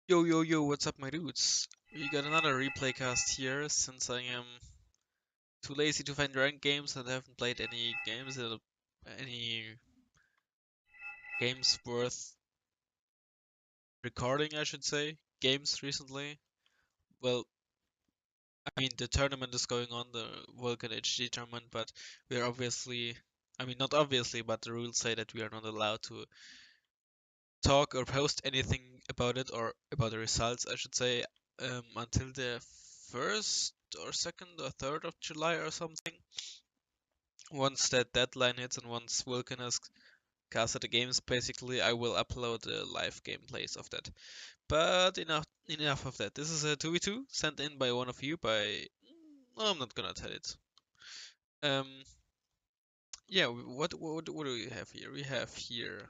Yo, yo, yo, what's up, my dudes? We got another replay cast here since I am too lazy to find ranked games and haven't played any games worth recording, I should say, games recently. Well, I mean, the tournament is going on, the Vulcan HD tournament, but we are obviously, I mean, not obviously, but the rules say that we are not allowed to talk or post anything about it or about the results, I should say, until the 1st or 2nd or 3rd of July or something. Once that deadline hits and once Vulcan has casted the games, basically, I will upload the live gameplays of that. But enough of that. This is a 2v2 sent in by one of you by. No, I'm not gonna tell it. Um, yeah, what do we have here? We have here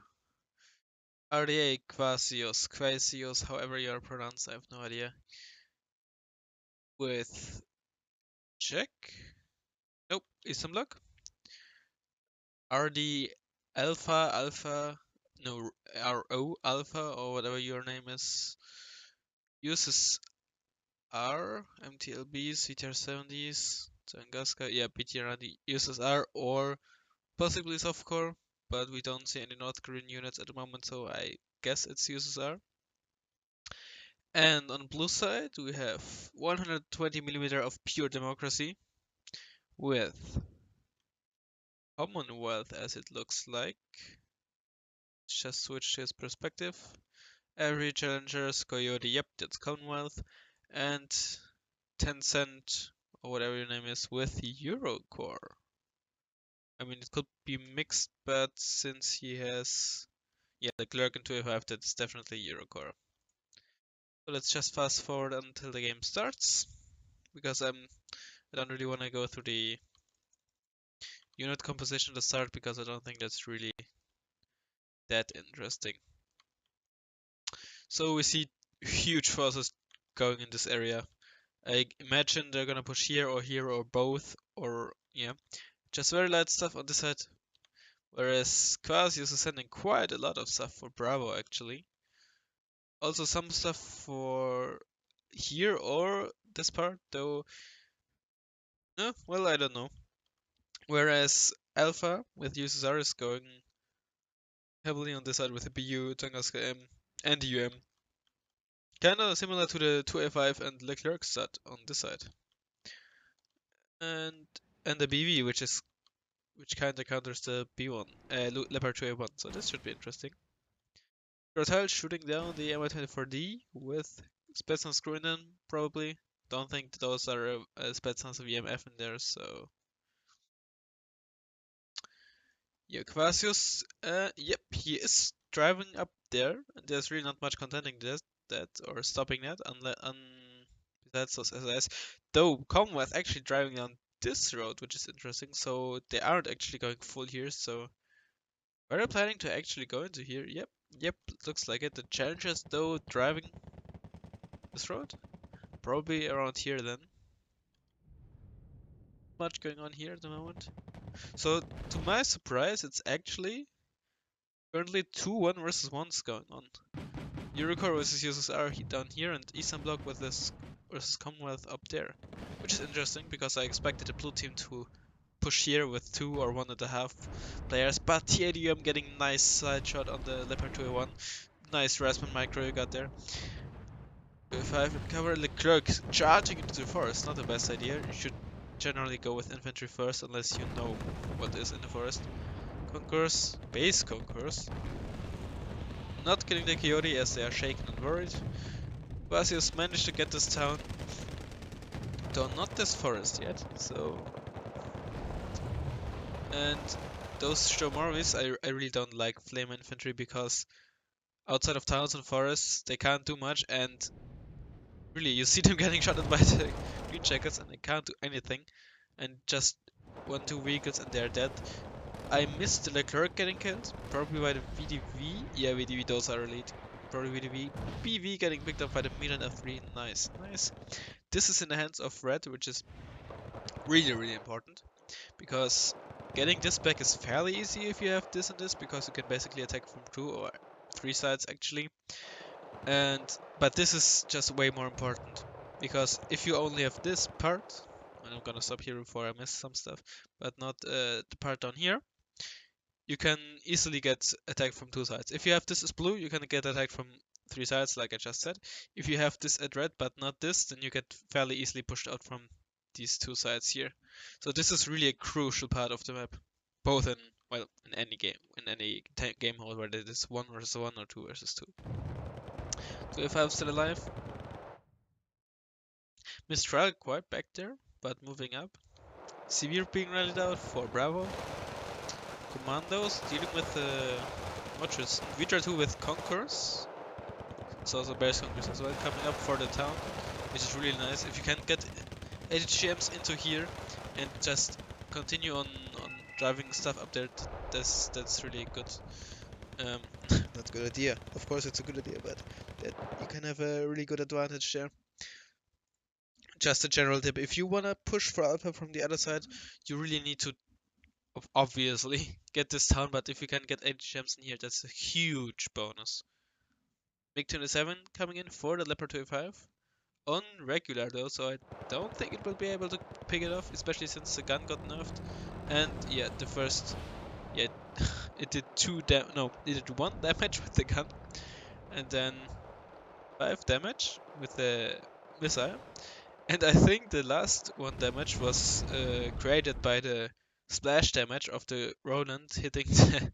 RDA Quasios, however you are pronounced, I have no idea. With check. Nope, Islamlock. RD Alpha, no, RO Alpha, or whatever your name is, uses R, MTLBs, CTR 70s, Zangaska, yeah, BTR uses R, or possibly softcore, but we don't see any North Korean units at the moment, so I guess it's uses R. And on blue side, we have 120mm of pure democracy with Commonwealth, as it looks like. Just switch to his perspective. Every challenger's Coyote, yep, that's Commonwealth. And Tencent, or whatever your name is, with Eurocore. I mean, it could be mixed, but since he has, yeah, the Clerk and 205, that's definitely Eurocore. So let's just fast forward until the game starts, because I don't really want to go through the unit composition to start, because I don't think that's really that interesting. So we see huge forces going in this area. I imagine they're gonna push here or both, or yeah, just very light stuff on this side. Whereas Quasius is sending quite a lot of stuff for Bravo actually. Also some stuff for here or this part, though. No, well, I don't know. Whereas Alpha with USSR is going heavily on this side with the BU, Tunguska M, and the UM. Kinda similar to the 2A5 and Leclerc stat on this side. And the BV, which kinda counters the B1, Leopard 2A1, so this should be interesting. Rotel shooting down the Mi-24D with Spetsnaz Gruinen, probably. Don't think those are Spetsnaz VMF in there, so. Yeah, Quasius, yep, he is driving up there, and there's really not much contending that or stopping that, besides those SS. Though Commonwealth actually driving down this road, which is interesting, so they aren't actually going full here, so. Are they planning to actually go into here? Yep, looks like it. The Challengers, though, driving this road? Probably around here then. Much going on here at the moment. So, to my surprise, it's actually currently 2-1 versus 1's going on. Eurocore versus USSR down here, and Eastern Bloc with this versus Commonwealth up there. Which is interesting, because I expected the blue team to push here with 2 or 1.5 players, but TADUM getting nice side shot on the Leopard 2A1. Nice Razzmann micro you got there. 5 and cover Leclerc charging into the forest, not the best idea. You should generally go with infantry first unless you know what is in the forest. Concourse, base concourse. Not killing the Coyote as they are shaken and worried. Vasius managed to get this town, though not this forest yet, so. And those Sturmoris, I really don't like flame infantry because outside of towns and forests they can't do much, and really you see them getting shot at by the green jackets and they can't do anything, and just 1-2 vehicles and they're dead. I missed the Leclerc getting killed, probably by the VDV. Yeah, VDV, those are elite. Probably VDV. BV getting picked up by the Milan F3. Nice, nice. This is in the hands of Red, which is really important, because getting this back is fairly easy if you have this and this, because you can basically attack from 2 or 3 sides actually. But this is just way more important, because if you only have this part, and I'm gonna stop here before I miss some stuff, but not the part down here, you can easily get attacked from two sides. If you have this as blue, you can get attacked from three sides, like I just said. If you have this at red but not this, then you get fairly easily pushed out from these two sides here. So this is really a crucial part of the map, both in, well, in any game, in any game mode, whether it is 1 versus 1 or 2 versus 2. So if I'm still alive, Mistral quite back there, but moving up. Severe being rallied out for Bravo. Commandos dealing with Motris. Vitra 2 with Conquerors. It's also Bears Conquerors as well coming up for the town, which is really nice. If you can get HGMs into here and just continue on driving stuff up there, that's really good. Not a good idea. Of course it's a good idea, but that you can have a really good advantage there. Just a general tip, if you wanna push for Alpha from the other side, you really need to obviously get this town, but if you can get 8 gems in here, that's a huge bonus. MiG-27 coming in for the Leopard 25. On regular though, so I don't think it will be able to pick it off, especially since the gun got nerfed. And yeah, the first, yeah, it did it did 1 damage with the gun, and then 5 damage with the missile. And I think the last 1 damage was created by the splash damage of the Roland hitting the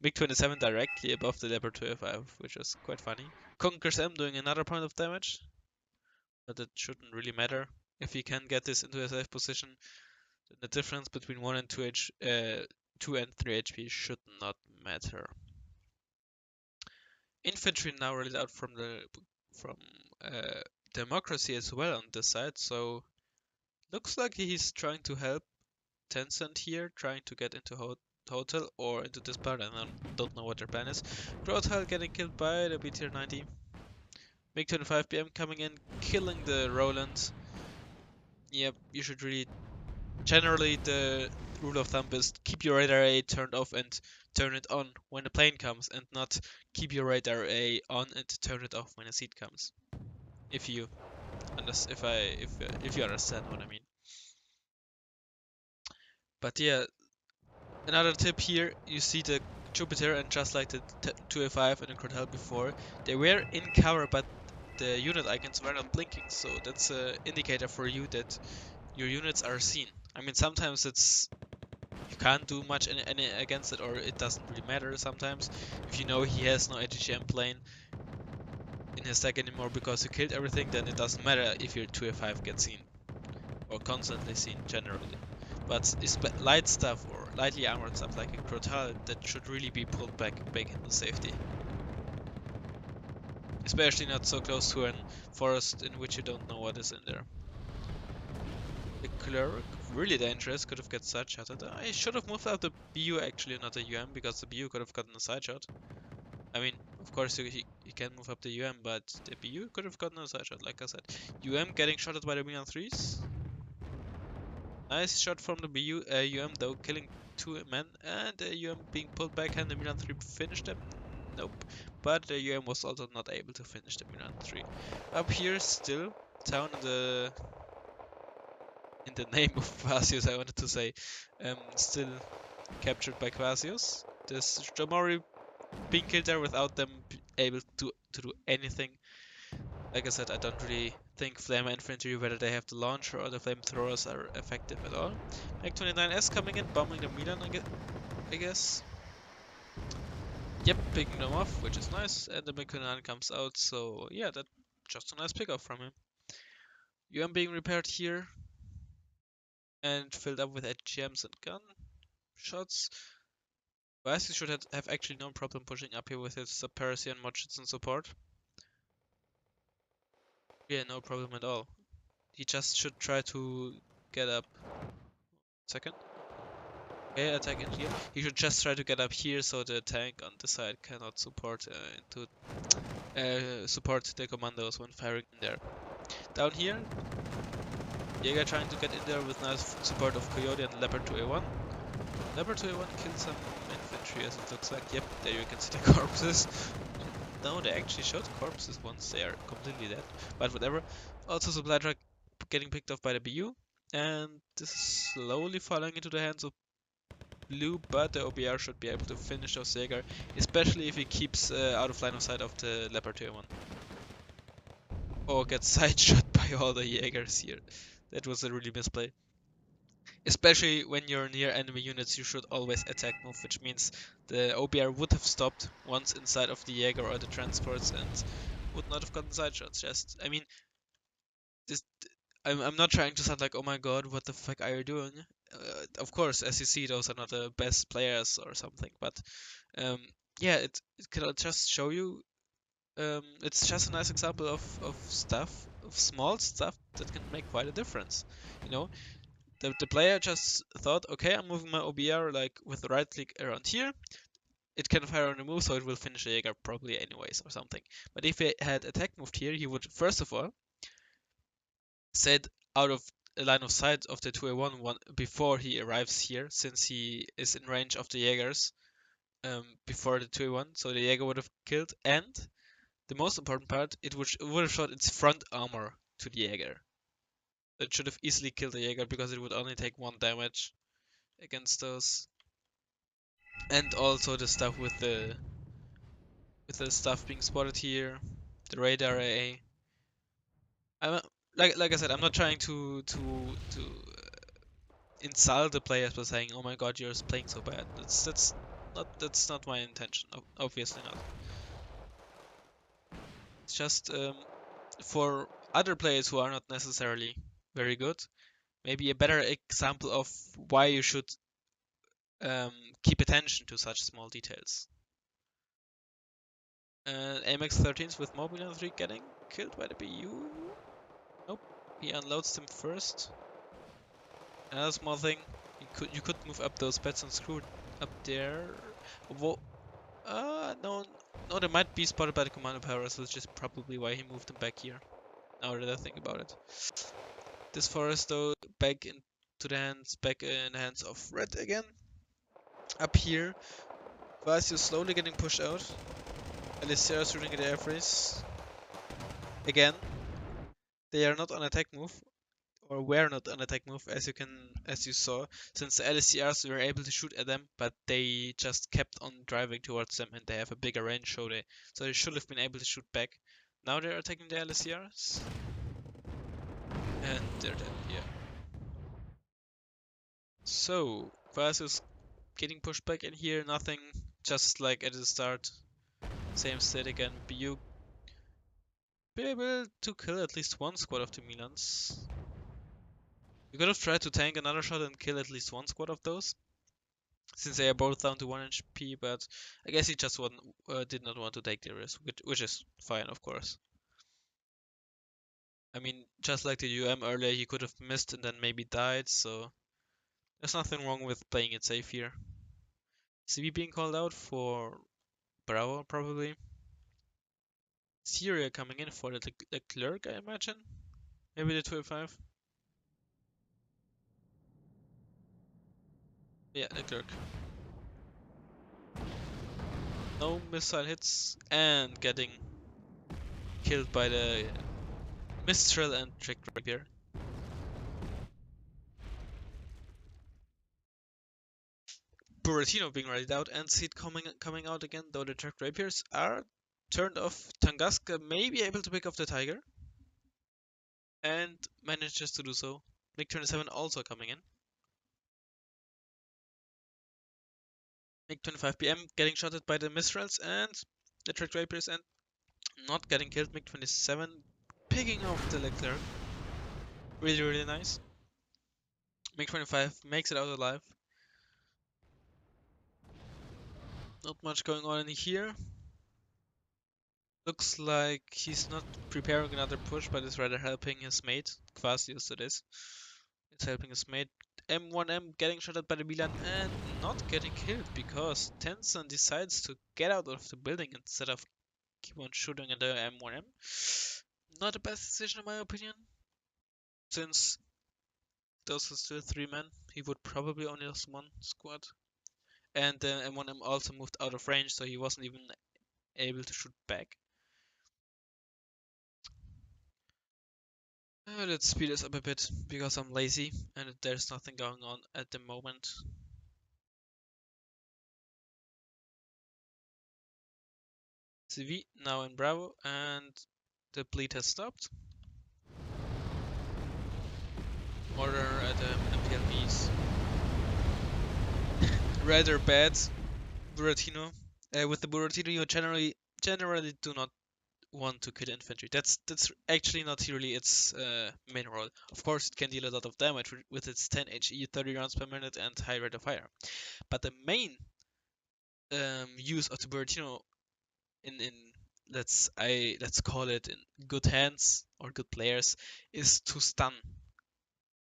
MiG-27 directly above the Leopard 25, which was quite funny. Conquerors M doing another point of damage, but it shouldn't really matter. If you can get this into a safe position, then the difference between 1 and 2 and 3 HP should not matter. Infantry now rallied out from Democracy as well on this side, so looks like he's trying to help Tencent here, trying to get into Hotel or into this part. I don't know what their plan is. Grothal getting killed by the BTR 90. MiG-25 BM coming in, killing the Roland. Yep, you should really... Generally, the rule of thumb is keep your radar A turned off and turn it on when the plane comes, and not keep your radar A on and turn it off when a seat comes. If you understand what I mean. But yeah, another tip here, you see the Jupiter, and just like the 2A5 and the Crotel before, they were in cover, but the unit icons were not blinking, so that's an indicator for you that your units are seen. I mean, sometimes you can't do much any against it, or it doesn't really matter sometimes. If you know he has no AGGM plane in his deck anymore because you killed everything, then it doesn't matter if your 2A5 gets seen, or constantly seen generally. But it's light stuff or lightly armored stuff like a Crotal that should really be pulled back into safety. Especially not so close to a forest in which you don't know what is in there. The Cleric, really dangerous, could have got side shotted. I should have moved out the BU actually, not the UM, because the BU could have gotten a side shot. I mean, of course you can move up the UM, but the BU could have gotten a side shot, like I said. UM getting shotted by the Milan 3s. Nice shot from the BU, UM though, killing 2 men, and the UM being pulled back, and the Milan 3 finished them. Nope. But the UM was also not able to finish the Milan 3. Up here still, town in the name of Quasius, I wanted to say, still captured by Quasius. This Jomori being killed there without them able to do anything. Like I said, I don't really think Flamer Infantry, whether they have the launcher or the flamethrowers, are effective at all. MiG-29S coming in, bombing the Milan, I guess. Yep, picking them off, which is nice, and the MiG-29 comes out, so yeah, that's just a nice pickup from him. UM being repaired here, and filled up with HGMs and gun shots. Vasi should have actually no problem pushing up here with his Sub-Parisian Mochits and support. Yeah, no problem at all. He just should try to get up. Second. Okay, attack in here. He should just try to get up here so the tank on the side cannot support support the commandos when firing in there. Down here, Jaeger trying to get in there with nice support of Coyote and Leopard 2A1. Leopard 2A1 killed some infantry as it looks like. Yep, there you can see the corpses. No, they actually showed corpses once they are completely dead. But whatever. Also, supply truck getting picked off by the BU. And this is slowly falling into the hands of blue, but the OBR should be able to finish off Jaeger, especially if he keeps out of line of sight of the Leopard 1. Or gets side shot by all the Jaegers here. That was a really misplay. Especially when you're near enemy units, you should always attack move, which means the OBR would have stopped once inside of the Jaeger or the transports and would not have gotten side shots. Just, I mean, this, I'm not trying to sound like, oh my god, what the fuck are you doing? Of course, as you see, those are not the best players or something, but um, yeah, it can just show you. It's just a nice example of stuff, of small stuff that can make quite a difference. You know, the player just thought, okay, I'm moving my OBR like with the right click around here. It can fire on the move, so it will finish the Jaeger probably anyways or something. But if he had attack moved here, he would first of all set out of a line of sight of the 2A1 one before he arrives here, since he is in range of the Jaegers before the 2A1, so the Jaeger would have killed, and the most important part, it would have shot its front armor to the Jaeger. It should have easily killed the Jaeger because it would only take 1 damage against those. And also the stuff with the stuff being spotted here, the radar AA. I'm like I said, I'm not trying to insult the players by saying, "Oh my God, you're playing so bad." That's not my intention. Obviously not. It's just for other players who are not necessarily very good, maybe a better example of why you should keep attention to such small details. AMX-13s with Mobile 3 getting killed by the BU. Nope, he unloads them first. Another small thing, you could move up those beds and screw up there. Whoa. No, no, they might be spotted by the commando powers, which is probably why he moved them back here. Now that I think about it. This forest, though, back in the hands of Red again. Up here, Vasio slowly getting pushed out. Alicia shooting at the air freeze. Again, they are not on attack move, or were not on attack move, as you saw, since the LSCRs were able to shoot at them, but they just kept on driving towards them, and they have a bigger range, so they should have been able to shoot back. Now they're attacking the LSCRs, and they're dead. Yeah. So Vasus getting pushed back in here, nothing, just like at the start. Same state again. BU be able to kill at least one squad of the Milans. You could have tried to tank another shot and kill at least one squad of those, since they are both down to 1 HP, but I guess he just did not want to take the risk, which is fine, of course. I mean, just like the UM earlier, he could have missed and then maybe died, so there's nothing wrong with playing it safe here. CB being called out for Bravo, probably. Syria coming in for the clerk, I imagine. Maybe the 205. Yeah, the clerk. No missile hits and getting killed by the Mistral and Trick Rapier. Buratino being readied out and Seed coming out again, though the Trick Rapiers are turned off. Tunguska may be able to pick off the Tiger and manages to do so. MiG-27 also coming in. MiG-25 PM getting shotted by the Mistrals and the Trick Rapiers and not getting killed. MiG-27 picking off the Leclerc. Really, really nice. MiG-25 makes it out alive. Not much going on in here. Looks like he's not preparing another push, but is rather helping his mate. Quasius it is. It's helping his mate. M1M getting shot at by the Milan and not getting killed because Tenson decides to get out of the building instead of keep on shooting at the M1M. Not the best decision in my opinion. Since those are still 3 men, he would probably only have one squad. And the M1M also moved out of range, so he wasn't even able to shoot back. Let's speed this up a bit because I'm lazy and there's nothing going on at the moment. CV now in Bravo and the bleed has stopped. Order at MPLBs. Rather bad Buratino. With the Buratino you generally do not want to kill infantry. That's actually not really its main role. Of course, it can deal a lot of damage with its 10 HE, 30 rounds per minute, and high rate of fire. But the main use of the Buratino in let's call it in good hands or good players is to stun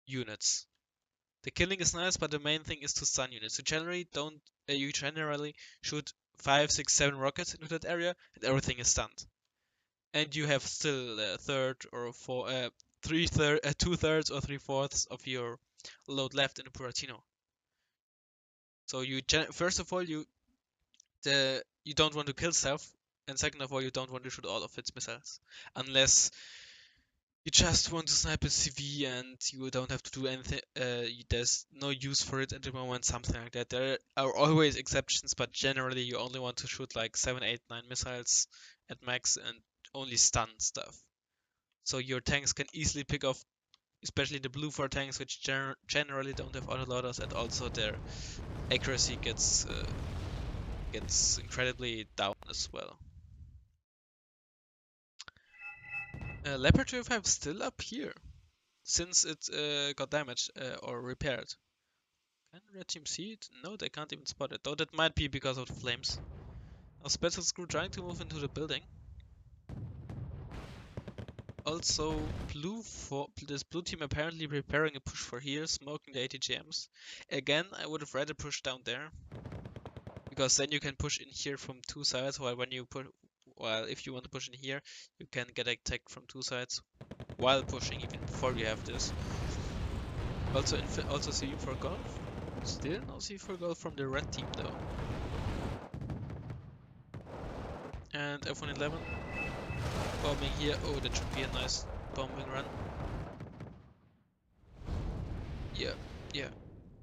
units. The killing is nice, but the main thing is to stun units. You generally shoot 5, 6, 7 rockets into that area, and everything is stunned. And you have still a third or two thirds or 3/4 of your load left in the Buratino. So first of all you don't want to kill stuff, and second of all you don't want to shoot all of its missiles, unless you just want to snipe a CV and you don't have to do anything. There's no use for it at the moment, something like that. There are always exceptions, but generally you only want to shoot like 7, 8, 9 missiles at max and only stun stuff. So your tanks can easily pick off, especially the blue 4 tanks, which generally don't have autoloaders, and also their accuracy gets incredibly down as well. Leopard 205 still up here, since it got damaged or repaired. Can red team see it? No, they can't even spot it, though that might be because of the flames. Now Special Screw trying to move into the building. Also, this blue team apparently preparing a push for here, smoking the ATGMs. Again, I would have rather pushed down there, because then you can push in here from 2 sides, while if you want to push in here, you can get attacked from 2 sides while pushing, even before you have this. Also C4 Golf. Still no C4 Golf from the red team though. And F111 bombing here. Oh, that should be a nice bombing run. Yeah.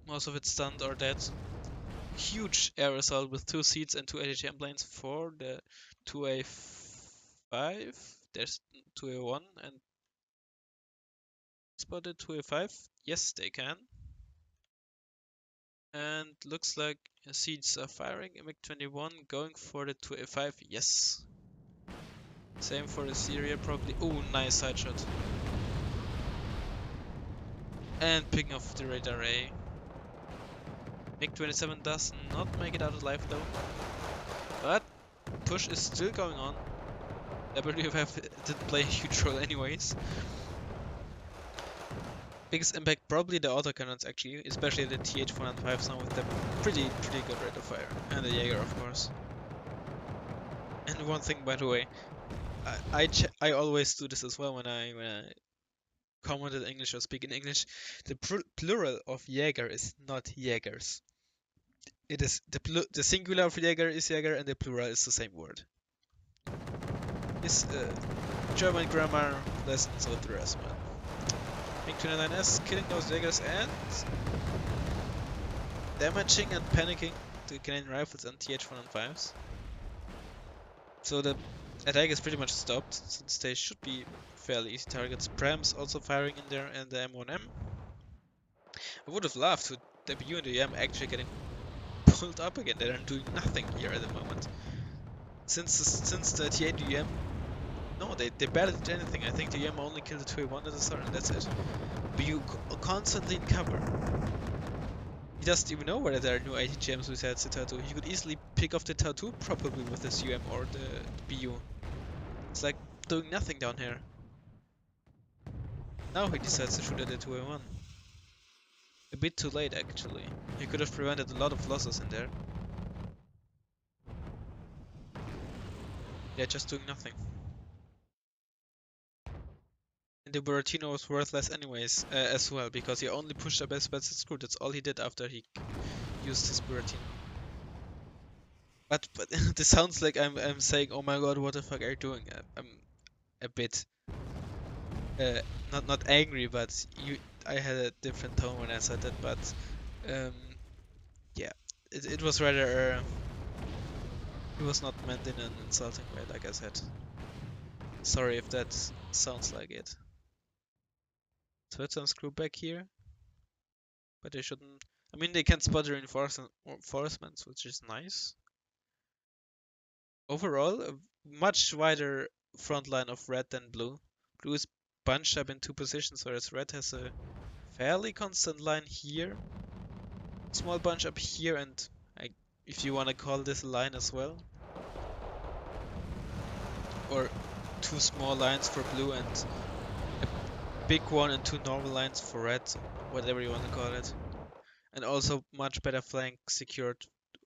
Most of it stunned or dead. Huge air assault with 2 seats and 2 ATGM planes for the 2A5. There's 2A1 and spotted 2A5. Yes, they can. And looks like seeds are firing. MiG-21 going for the 2A5. Yes. Same for the Syria probably. Oh, nice side shot. And picking off the radar A. MiG-27 does not make it out alive though. But push is still going on. WF didn't play a huge role anyways. Biggest impact probably the autocannons actually, especially the TH-405s now with the pretty good rate of fire. And the Jaeger of course. And one thing by the way, I always do this as well when I comment in English or speak in English. The plural of Jaeger is not Jaegers. It is the singular of Jaeger is Jaeger and the plural is the same word. This German grammar lessons with Razzmann. MiG-29S killing those Jaegers and damaging and panicking the Canadian rifles and TH-105s. So the attack is pretty much stopped, since they should be fairly easy targets. Prams also firing in there and the M1M. I would have loved to debut in the M actually getting pulled up again. They're doing nothing here at the moment. Since the T8 UM, no, they barely did anything. I think the UM only killed the 2A1 at the start and that's it. BU constantly in cover. He doesn't even know whether there are new ATGMs besides the Tattoo. He could easily pick off the Tattoo probably with this UM or the BU. It's like doing nothing down here. Now he decides to shoot at the 2A1. A bit too late actually. He could have prevented a lot of losses in there. Yeah, just doing nothing. And the Buratino was worthless anyways, as well, because he only pushed up as Special Screw. That's all he did after he used his Buratino. But this sounds like I'm saying, oh my god, what the fuck are you doing? I'm a bit uh, not angry, but I had a different tone when I said that. But um, yeah, it was rather it was not meant in an insulting way, like I said. Sorry if that sounds like it. So let's unscrew back here, but they shouldn't. I mean, they can spot the reinforcements, which is nice. Overall, a much wider front line of red than blue. Blue is bunched up in two positions, whereas red has a fairly constant line here, small bunch up here, and I, if you want to call this a line as well, or two small lines for blue and a big one and two normal lines for red, whatever you want to call it. And also much better flank secured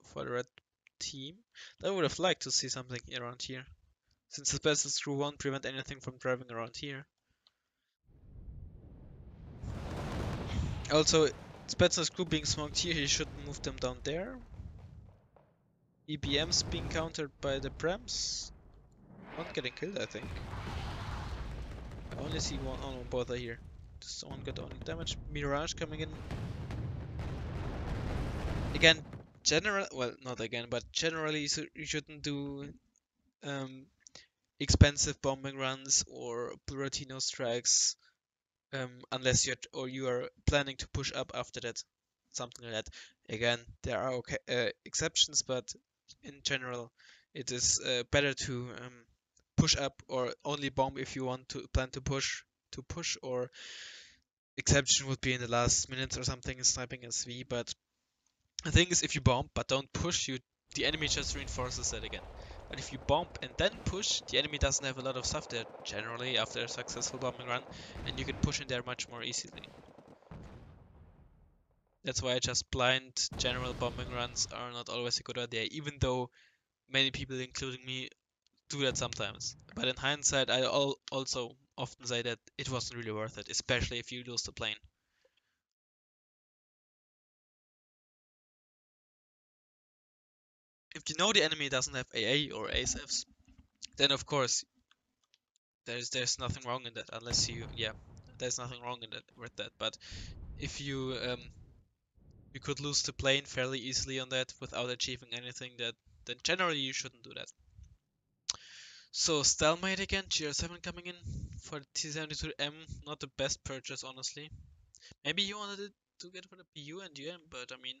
for the red team. I would have liked to see something around here, since the special screw won't prevent anything from driving around here. Also, Spencer's crew being smoked here, he should move them down there. EBM's being countered by the Prems. One getting killed, I think. I only see one on oh, both are here. Just one got only damage. Mirage coming in. Again, well, not again, but generally you shouldn't do um, expensive bombing runs or Buratino strikes unless you are planning to push up after that, something like that. Again, there are exceptions, but in general, it is better to push up or only bomb if you want to plan to push. Or exception would be in the last minutes or something, sniping SV. But the thing is, if you bomb but don't push, the enemy just reinforces that again. But if you bomb and then push, the enemy doesn't have a lot of stuff there generally after a successful bombing run, and you can push in there much more easily. That's why just blind general bombing runs are not always a good idea, even though many people, including me, do that sometimes. But in hindsight, I also often say that it wasn't really worth it, especially if you lose the plane. If you know the enemy doesn't have AA or ASFs, then of course there's nothing wrong in that, unless there's nothing wrong in that with that. But if you could lose the plane fairly easily on that without achieving anything, then generally you shouldn't do that. So stalemate again, GR7 coming in for the T72M, not the best purchase honestly. Maybe you wanted it to get for the PU and UM, but I mean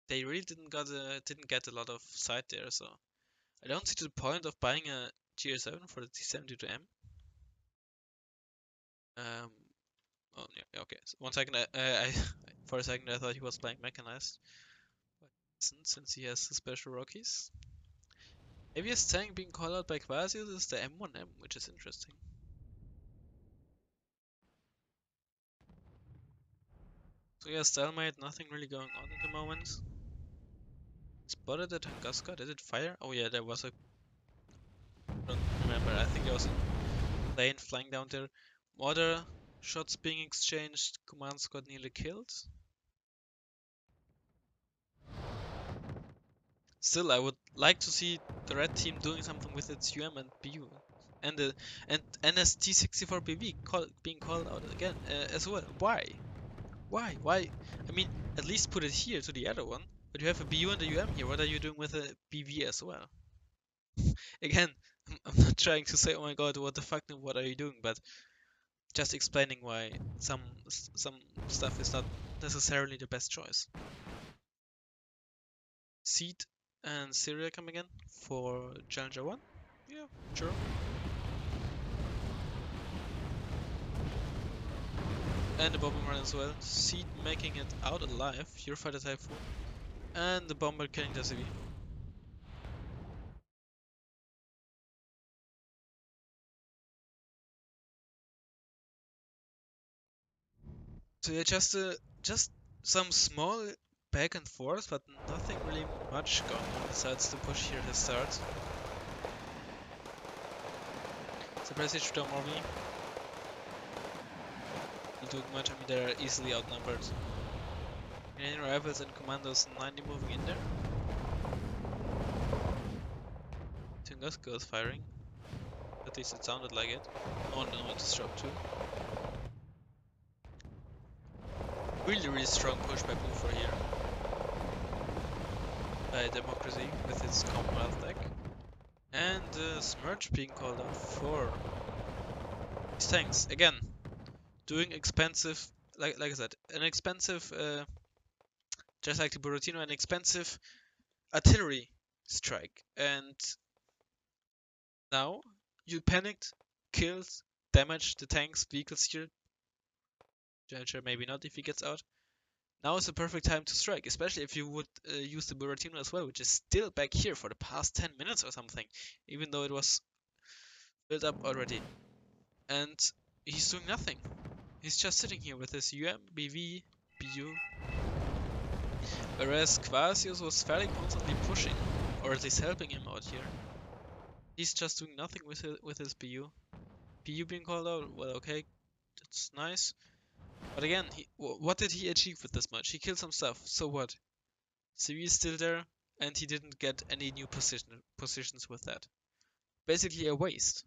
they really didn't get a lot of side there, so I don't see the point of buying a GR7 for the T72M. Um, oh yeah, okay. So 1 second, for a second I thought he was playing mechanized, but since he has the special Rockies. Maybe his tank being called out by Quasius is the M1M, which is interesting. So yeah, stalemate, nothing really going on at the moment. Spotted the Tunguska, did it fire? Oh yeah, there was a... I don't remember, I think there was a plane flying down there. Water shots being exchanged, command squad nearly killed. Still, I would like to see the red team doing something with its UM and BU. And the NST64PV being called out again as well. Why? Why? I mean, at least put it here to the other one. But you have a BU and a UM here. What are you doing with a BV as well? Again, I'm not trying to say, oh my god, what the fuck, what are you doing? But just explaining why some stuff is not necessarily the best choice. Seed and Syria coming in for Challenger 1? Yeah, sure. And the bombing run as well. Seed making it out alive. Eurofighter Typhoon. And the bomber killing the CV. So yeah, just some small back and forth, but nothing really much going on besides the push here at the start. So Prestige don't worry. Will do much. I mean, they're easily outnumbered. Canadian rifles and commandos 90 moving in there. goes firing. At least it sounded like it. Oh no, it's dropped too. Really strong push by Blue for here. By Democracy with its Commonwealth deck. And Smirch being called out for these tanks. Again, doing expensive, like I said, an expensive, just like the Buratino, an expensive artillery strike. And now you panicked, killed, damaged the tanks, vehicles here. Generator maybe not if he gets out. Now is the perfect time to strike, especially if you would use the Buratino as well, which is still back here for the past 10 minutes or something, even though it was built up already. And he's doing nothing. He's just sitting here with his UM, BV, BU. Whereas Quasius was fairly constantly pushing, or at least helping him out here. He's just doing nothing with his BU. BU being called out, well, okay, that's nice. But again, what did he achieve with this much? He killed some stuff, so what? CV is still there, and he didn't get any new positions with that. Basically a waste.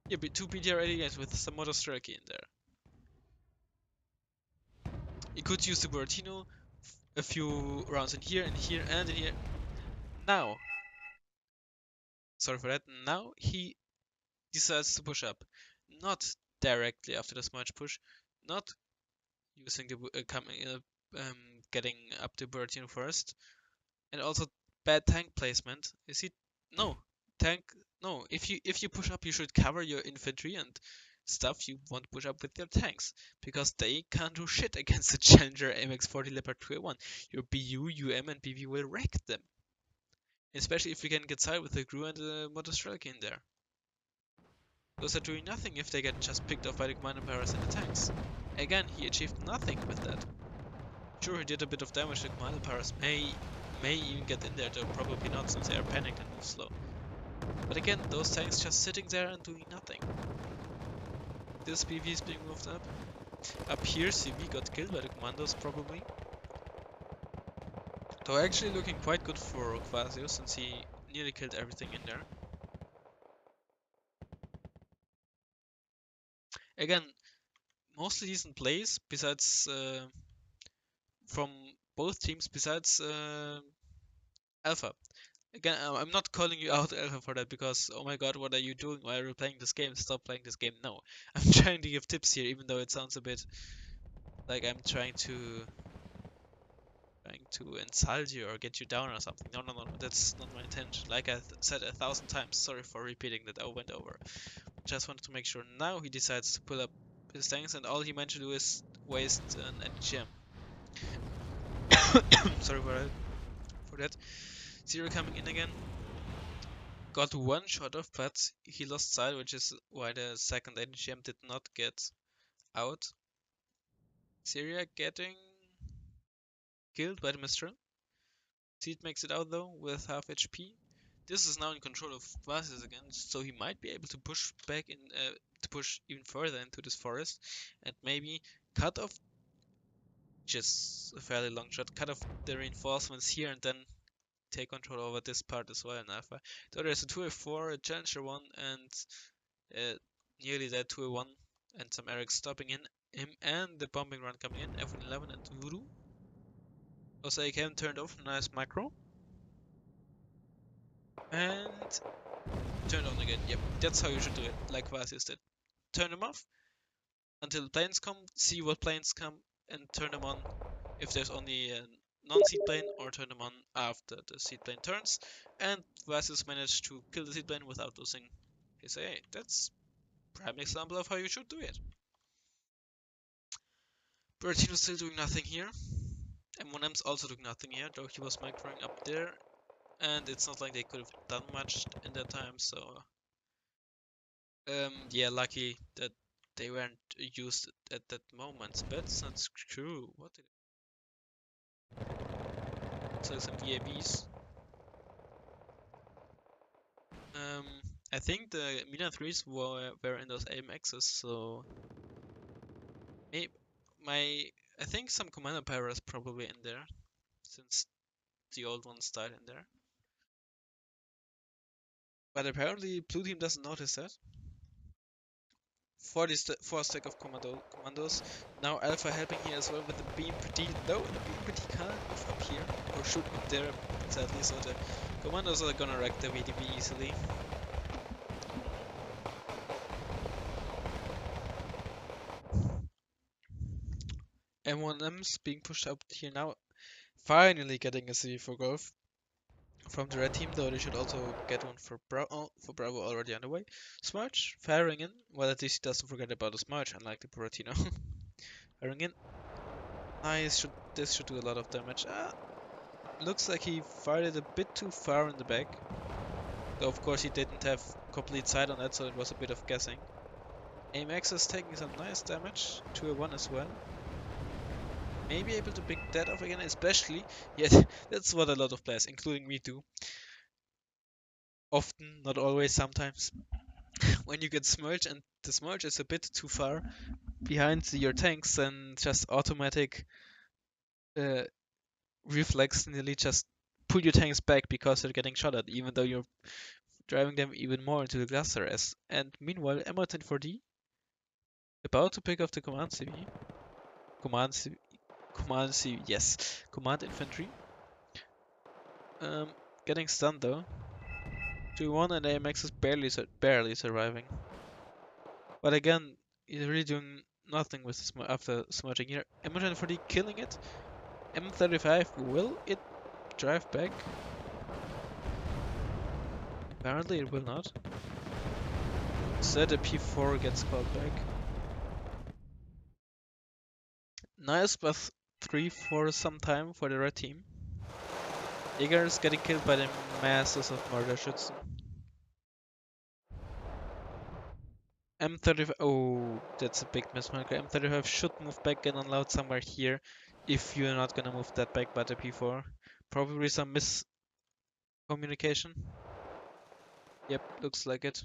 Yeah, two BTR 80 guys with some Motor Strike in there. He could use the Buratino a few rounds in here, and here, and in here. Now, sorry for that, now he decides to push up. Not directly after the smudge push, not using the getting up the Buratino first, and also bad tank placement. Is he? No, tank. No, if you push up, you should cover your infantry and stuff you want to push up with your tanks, because they can't do shit against the Challenger MX-40 Leopard 2A1. Your BU, UM, and BV will wreck them. Especially if you can get side with the Gru and the Motostrelki in there. Those are doing nothing if they get just picked off by the Command Emperors and the tanks. Again, he achieved nothing with that. Sure, he did a bit of damage. The Command Emperors may even get in there, though probably not since they are panicked and move slow. But again, those tanks just sitting there and doing nothing. This PV is being moved up. Up here, CV got killed by the commandos probably. Though actually looking quite good for Quasio since he nearly killed everything in there. Again, mostly decent plays besides from both teams besides Alpha. Again, I'm not calling you out, Alpha, for that because, oh my god, what are you doing? Why are you playing this game? Stop playing this game. No, I'm trying to give tips here, even though it sounds a bit like I'm trying to insult you or get you down or something. No, that's not my intention. Like I said 1,000 times, sorry for repeating that over and over. Just wanted to make sure. Now he decides to pull up his tanks, and all he meant to do is waste an NGM. Sorry for that. Zero coming in again. Got one shot off, but he lost sight, which is why the second NGM did not get out. Syria getting killed by the Mistral. Seed makes it out though with half HP. This is now in control of Vasis again, so he might be able to push back in, to push even further into this forest, and maybe cut off, just a fairly long shot, cut off the reinforcements here and then take control over this part as well in Alpha. So there's a 2A4, a Challenger 1, and nearly that 2A1, and some Erics stopping in him, and the bombing run coming in, F11 and Voodoo. Also AKM turned off, nice macro. And turned on again. Yep, that's how you should do it, like Vasius did. Turn them off until planes come, see what planes come, and turn them on if there's only a non-seed plane, or turn them on after the seed plane turns. And Vasius managed to kill the seed plane without losing his AA. That's a prime example of how you should do it. Buratino's still doing nothing here. M1M's also doing nothing here, though he was microing up there. And it's not like they could have done much in that time, so yeah, lucky that they weren't used at that moment. But it's not true. What did it? So some VABs. I think the Mina 3s were in those AMXs, so maybe I think some Commander Pyros probably in there, since the old ones died in there. But apparently blue team doesn't notice that. 4 stack of commandos. Now Alpha helping here as well with the beam pretty low. The beam pretty can't move up here. Or should move there, sadly, so the commandos are gonna wreck the VDB easily. M1M's being pushed up here now. Finally getting a CV for golf from the red team, though they should also get one for Bravo already underway. Smarch firing in. Well, at least he doesn't forget about the Smarch, unlike the Buratino. Firing in. Nice. This should do a lot of damage. Looks like he fired it a bit too far in the back. Though of course he didn't have complete sight on that, so it was a bit of guessing. AMX is taking some nice damage. 2-1 as well. Maybe able to pick that off again, especially. Yeah, that's what a lot of players, including me, do. Often, not always, sometimes. When you get Smirch and the Smirch is a bit too far behind your tanks, then just automatic uh, reflex nearly just pull your tanks back because they're getting shot at, even though you're driving them even more into the cluster S. And meanwhile, M10-4D about to pick off the command CV. Command CV, yes. Command infantry. Getting stunned though. 2-1 and AMX is barely surviving. But again, he's really doing nothing with after smudging here. M10-4D killing it. M35, will it drive back? Apparently it will not. Instead a P4 gets called back. Nice plus 3 for some time for the red team. Jäger is getting killed by the masses of Mörderschützen. M35, oh, that's a big mismarker. M35 should move back and unload somewhere here if you're not gonna move that back by the P4. Probably some miscommunication. Yep, looks like it.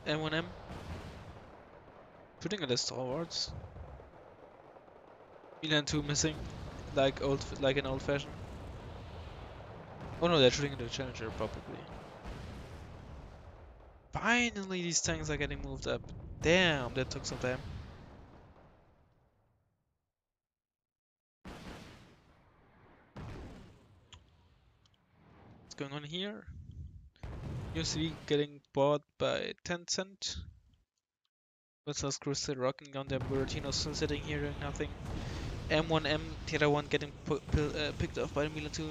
M1M putting at the stalwarts. Milan 2 missing, like an old fashioned. Oh no, they're shooting at the Challenger probably. Finally, these tanks are getting moved up. Damn, that took some time. What's going on here? UCV getting bought by Tencent. Versus Crew still rocking on their Buratino, still sitting here doing nothing. M1M, Tier 1 getting picked off by the Milan 2.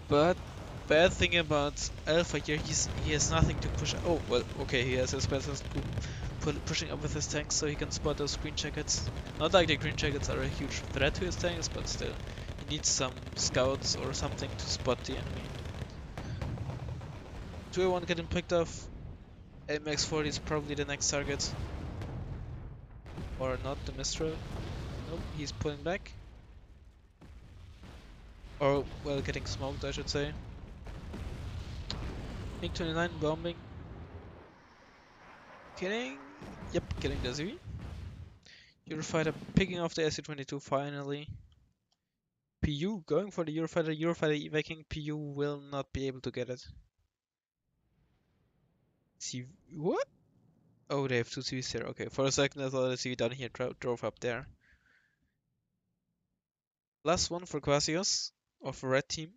But bad thing about Alpha here, he has nothing to push. Oh well, okay, he has his specialist pushing up with his tanks so he can spot those green jackets. Not like the green jackets are a huge threat to his tanks, but still, he needs some scouts or something to spot the enemy. 201 getting picked off. MX40 is probably the next target. Or not, the Mistral. Nope, he's pulling back. Or, well, getting smoked, I should say. Pink 29 bombing. Killing. Yep, killing the ZV. Eurofighter picking off the SU-22 finally. PU going for the Eurofighter. Eurofighter evacuating. PU will not be able to get it. See what? Oh, they have two CVs there. Okay, for a second I thought the CV down here drove up there. Last one for Quasios of red team.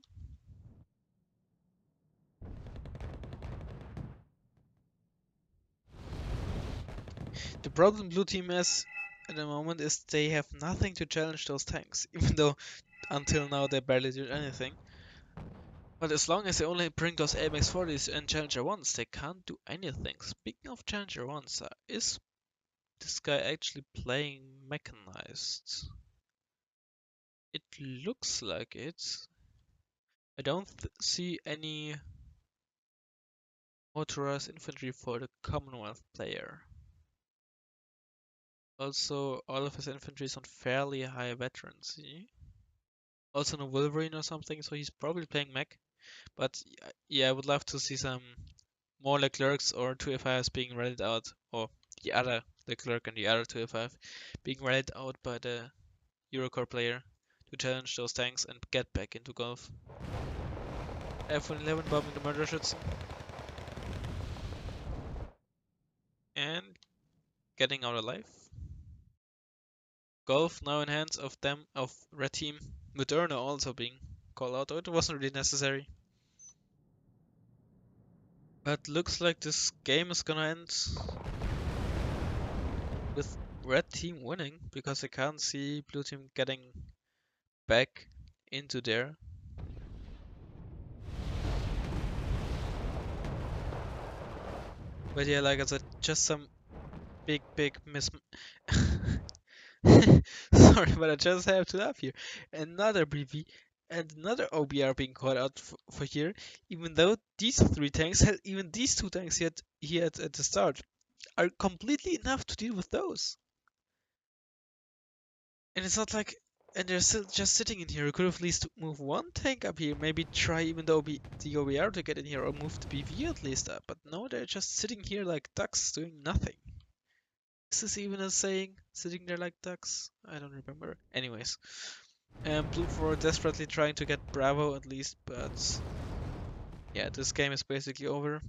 The problem blue team has at the moment is they have nothing to challenge those tanks, even though until now they barely did anything. But as long as they only bring those AMX-40s and Challenger 1s, they can't do anything. Speaking of Challenger 1s, is this guy actually playing mechanized? It looks like it. I don't see any motorized infantry for the Commonwealth player. Also, all of his infantry is on fairly high veterancy. Also no Wolverine or something, so he's probably playing mech. But yeah, I would love to see some more Leclercs or 2A5s being rallied out, or the other Leclerc and the other 2A5 being rallied out by the Eurocore player to challenge those tanks and get back into golf. F-111 bombing the murder schützen. And getting out alive. Golf now in hands of them, of red team. Moderna also being called out, though it wasn't really necessary. But looks like this game is gonna end with red team winning, because I can't see blue team getting back into there. But yeah, like I said, just some big miss. Sorry, but I just have to laugh here. Another BV and another OBR being called out for here, even though these three tanks, even these two tanks he had at the start, are completely enough to deal with those. And it's not like, and they're still just sitting in here. You could have at least move one tank up here, maybe try even the OBR to get in here, or move the BV at least up. But no, they're just sitting here like ducks doing nothing. Is this even a saying? Sitting there like ducks? I don't remember. Anyways. Blue 4 desperately trying to get Bravo at least, but yeah, this game is basically over.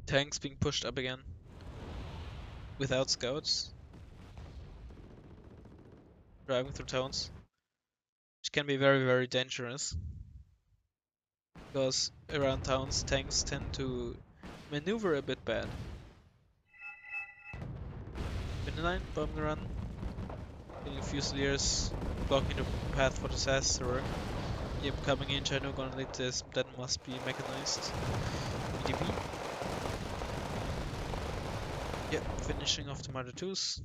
Tanks being pushed up again without scouts. Driving through towns, which can be very dangerous. Because around towns, tanks tend to maneuver a bit bad. 29, bombing run. Killing Fusiliers, blocking the path for the SAS to work. Yep, coming in, Chinook gonna lead this, that must be mechanized. EDP. Yep, finishing off the Mother 2s.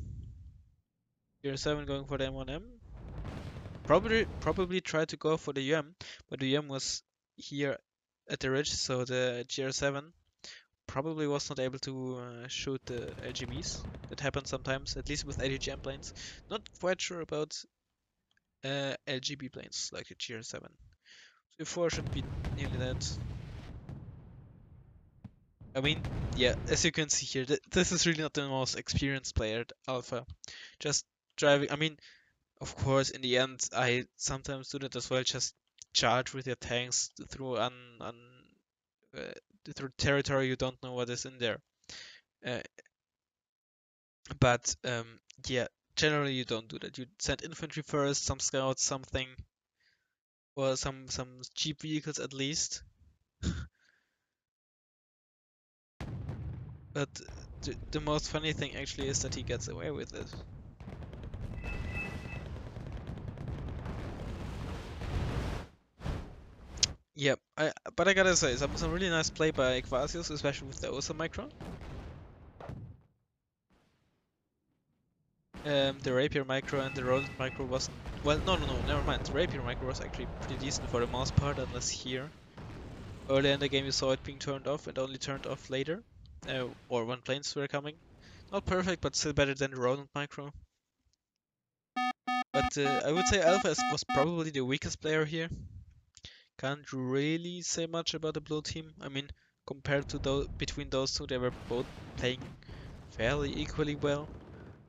Tier 7 going for the M1M. Probably tried to go for the UM, but the UM was here at the ridge, so the GR7 probably was not able to shoot the LGBs. That happens sometimes, at least with ADGM planes. Not quite sure about LGB planes like the GR7. So 4 should be nearly that. I mean, yeah, as you can see here, this is really not the most experienced player at Alpha. Just driving, I mean, of course, in the end, I sometimes do that as well. Just charge with your tanks through uh, through territory you don't know what is in there. Uh, but yeah, generally you don't do that. You send infantry first, some scouts, something, or some cheap vehicles at least. But the most funny thing actually is that he gets away with it. Yep, but I gotta say, some really nice play by Quasius, especially with the Osa micro. The Rapier micro and the Rodent micro wasn't... Well, no, never mind. The Rapier micro was actually pretty decent for the most part, unless here. Earlier in the game you saw it being turned off and only turned off later. Or when planes were coming. Not perfect, but still better than the Rodent micro. But I would say Alpha was probably the weakest player here. Can't really say much about the blue team. I mean, compared to between those two, they were both playing fairly equally well.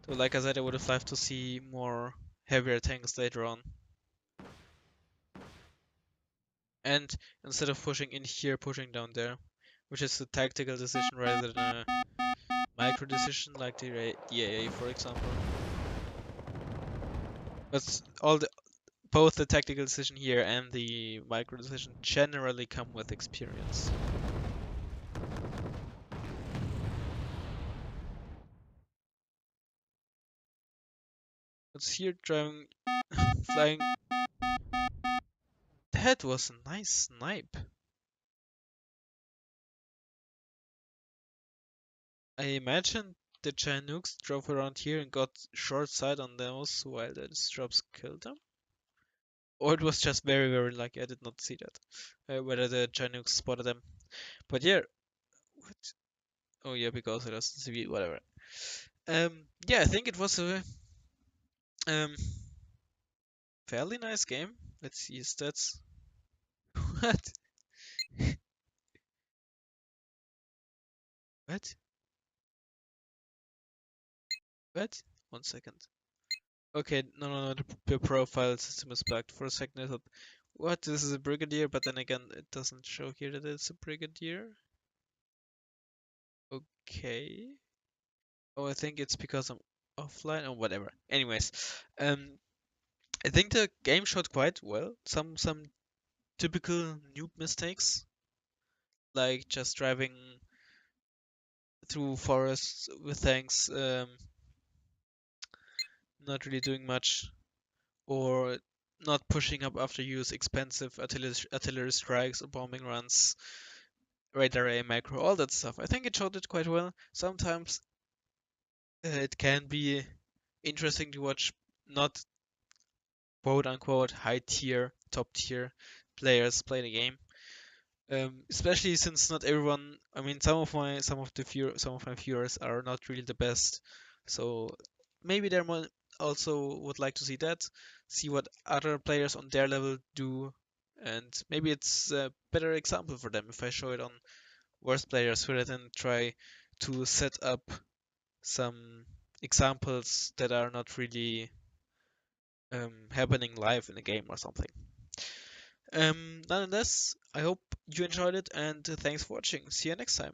So like I said, I would have liked to see more heavier tanks later on. And instead of pushing in here, pushing down there, which is a tactical decision rather than a micro decision like the EAA, for example. But both the tactical decision here and the micro decision generally come with experience. It's here driving, flying. That was a nice snipe. I imagine the Chinooks drove around here and got short sight on those while the Disrupts killed them. Or it was just very lucky. I did not see that. Whether the Chinooks spotted them. But yeah. What? Oh yeah, because it was CV, whatever. Yeah, I think it was a um fairly nice game. Let's see his stats. What? What? What? 1 second. Okay, no, the profile system is bugged. For a second I thought, What? This is a brigadier, but then again, it doesn't show here that it's a brigadier. Okay. Oh, I think it's because I'm offline or whatever. Anyways, um, I think the game showed quite well. Some typical noob mistakes, like just driving through forests with tanks, not really doing much, or not pushing up after you use expensive artillery strikes or bombing runs, radar A macro, all that stuff. I think it showed it quite well. Sometimes it can be interesting to watch not quote unquote high tier, top tier players play the game. Especially since not everyone, I mean, some of my viewers are not really the best, so maybe they more also would like to see that, see what other players on their level do, and maybe it's a better example for them if I show it on worse players rather than try to set up some examples that are not really happening live in a game or something. Nonetheless, I hope you enjoyed it and thanks for watching. See you next time.